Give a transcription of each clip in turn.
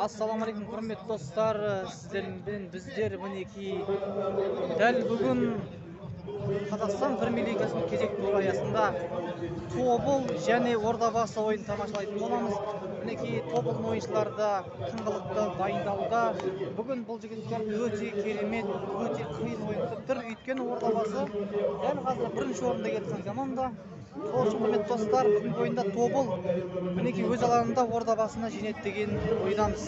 Ассаламалейкум, құрметті достар, сіздермен біздер мінекей дәл бүгін Қазақстан Премьер Лигасының кезекті туры аясында тобыл және ордабасы ойын тамашалайтын боламыз. Мінекей тобылдың ойыншылары да тыңғылықты дайындалуда. Бүгін бұл жігіттер өте керемет, өте қиын ойын күтіп тұр. Өйткені ордабасы дәл қазір бірінші орында келген команда. Сол үшін құрметті достар, бүгінгі ойында тобыл мінекей өз алаңында ордабасына жеңеді деген ойдамыз.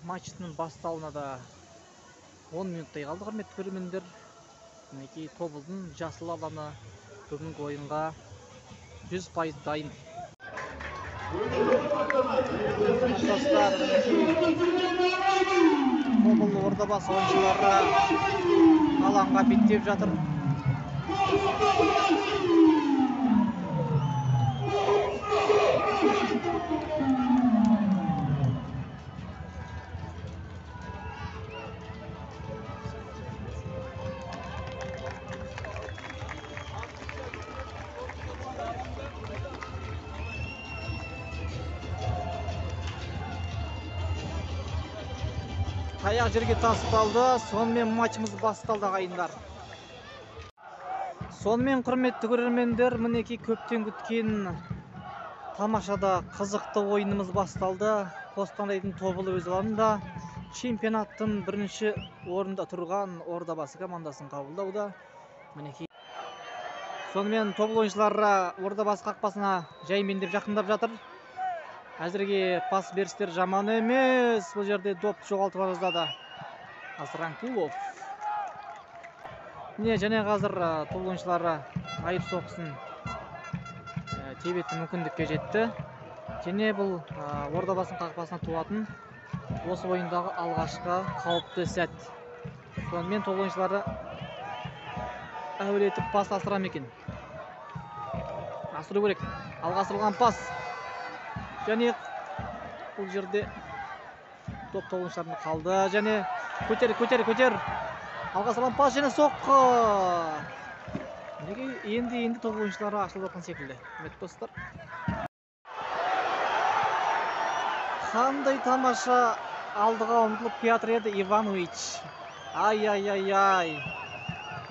Матчтың басталуына да 10 минуттай қалды, құрметті көрермендер. Мінекей тобылдың жасыл алаңы бүгінгі ойынға 100% дайын. Достар, тобыл ордабасы ойыншылары алаңға беттеп жатыр. Таяқ жерге тасталды, сонымен матчымыз басталды ағайындар. Сонымен құрметті көрермендер, мінекей көптен күткен тамашада қызықты ойынымыз басталды. Қостанайдың тобылы өз алаңында чемпионаттың бірінші орында тұрған ордабасы командасын қабылдауда. Мінекей сонымен тобыл ойыншылары ордабасы қақпасына жаймен деп жақындап жатыр. Әзірге пас берістер жаман емес. Бұл жерде допты жоғалтып жаздады Асранкулов. Не, және қазір тобыл ойыншылары айып соққысын тебетін мүмкіндікке жетті. Және бұл ордабасының қақпасына туатын осы ойындағы алғашқы қауіпті сәт. Сонымен тобыл ойыншылары әуелетіп пас асыра ма екен? Асыру керек. Алға асырылған пас. Және бұл жерде топ ойыншыларында қалды. Және көтер. Алға салған пас және соққы. Неге енді топ ойыншылары ашылып жатқан секілді. Құрметті достар. Қандай тамаша алдыға ұмтылып келе еді Иванович. Ай.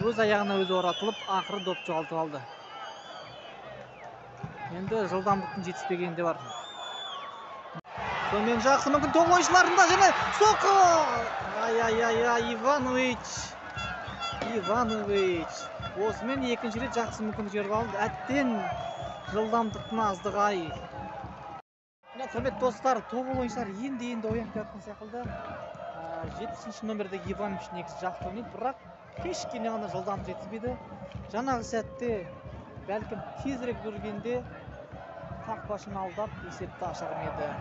Өз аяғына өзі оратылып, ақыры доп жоғалтып алды. Енді жылдамдықтың жетіспегені де бар. Сонымен жақсы мүмкін тобыл ойыншыларында және соққы! Ай, Иванович. Осымен екінші рет жақсы мүмкіндік жеріп алды. Әттен жылдамдықтың аздығы. Құрметті достар, тобыл ойыншылары енді оянып жатқан секілді. 70-ші номердегі Иванович негізі жақсы ойнайды, бірақ кішкене ғана жылдамдық жетіспейді. Жаңағы сәтте бәлкім тезірек жүргенде қақпашыны алдап есепті ашар еді.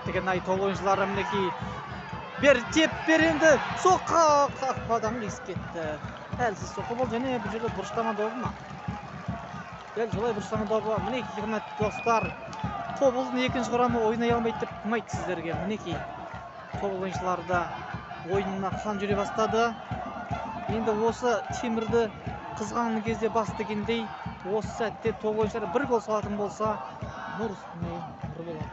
Деген тобыл ойыншылары мінекей теп беренді соққы, қақпадан ескетті. Әлсіз соққы болды және бұл жерде бұрыштама добы ма? Дәл жолай бұрыштама добы. Мінекей құрметті достар, тобылдың екінші құрамы ойнай алмайды деп кім айтты сіздерге? Мінекей тобыл ойыншылары да ойынына қан жүре бастады. Енді осы темірді қызған кезде бас дегендей, осы сәтте тобыл ойыншылары бір гол салатын болса, нұр үстіне нұр болады.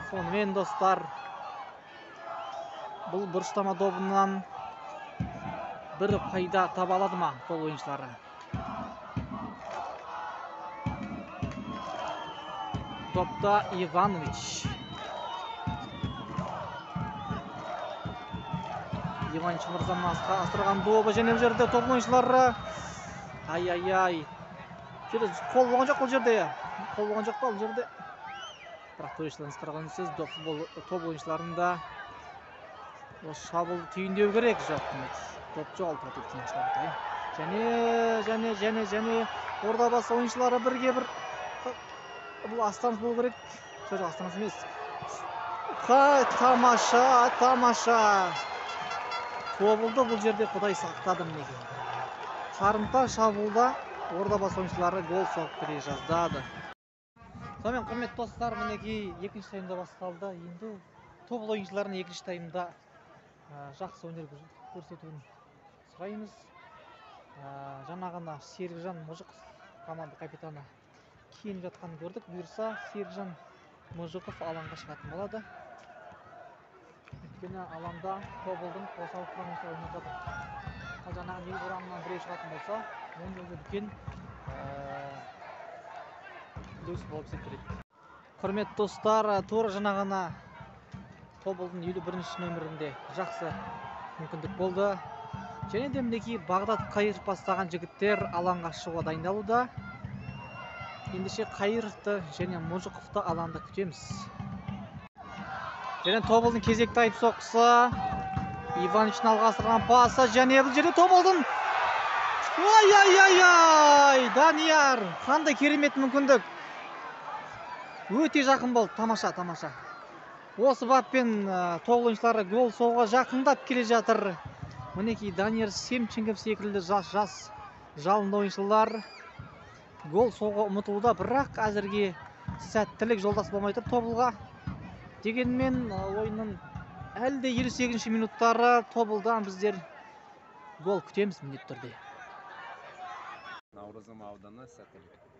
Сонымен достар, бұл бұрыштама добынан бір пайда таба алады ма тобыл ойыншылары? Допта Иванович. Иванович мырзаның астырған добы және бұл жерде тобыл ойыншылары. Ай. Қол болған жоқ бұл жерде. Қол болған жоқ па бұл жерде? Бірақ төрешілеріңіз қараған сөз топ ойыншыларында осы шабуыл түйіндеу керек. Жоқ, топ жоғалтып жатыр. Және ордабасы ойыншылары бірге бір бұл Астанов болу керек. Жоқ, Астанов емес. Тамаша. Тобылды бұл жерде құдай сақтады мінекей. Қарымта шабуылда ордабасы ойыншылары гол соғып бере жаздады. Сонымен құрметті достар, мінекей екінші таймда басталды. Енді тобыл ойыншыларының екінші таймда жақсы өнер көрсетуін сұраймыз. Жаңа ғана Серікжан Мұжықов команда капитаны киініп жатқанын көрдік. Бұйырса Серікжан Мұжықов алаңға шығатын болады. Өйткені алаңда Тобылдың қосалқы құрамасы ойнап жатыр. Ал жаңағы ел құрамынан біреу шығатын болса, оның өзі үлкен плюс болып есептеледі. Құрметті достар, тура жаңа ғана Тобылдың 51-ші нөмірінде жақсы мүмкіндік болды. Және де мінекей Бағдат Қайыров бастаған жігіттер алаңға шығуға дайындалуда. Ендеше Қайыровты және Мұжықовты алаңда күтеміз. Және Тобылдың кезекті айып соққысы. Ивановичтің алға астырған пасы және бұл жерде Тобылдың. Ай! Данияр, қандай керемет мүмкіндік. Өте жақын болды, тамаша. Осы баппен Тобыл ойыншылары гол соғуға жақындап келе жатыр. Мінекей Данияр Семченков секілді жас жалынды ойыншылар гол соғуға ұмытылуда, бірақ әзірге сәттілік жолдас болмай тұр Тобылға. Дегенмен ойынның әлі де 58-ші минуттары Тобылдан біздер гол күтеміз міндетті түрде. Наурызым ауданы сәттілік.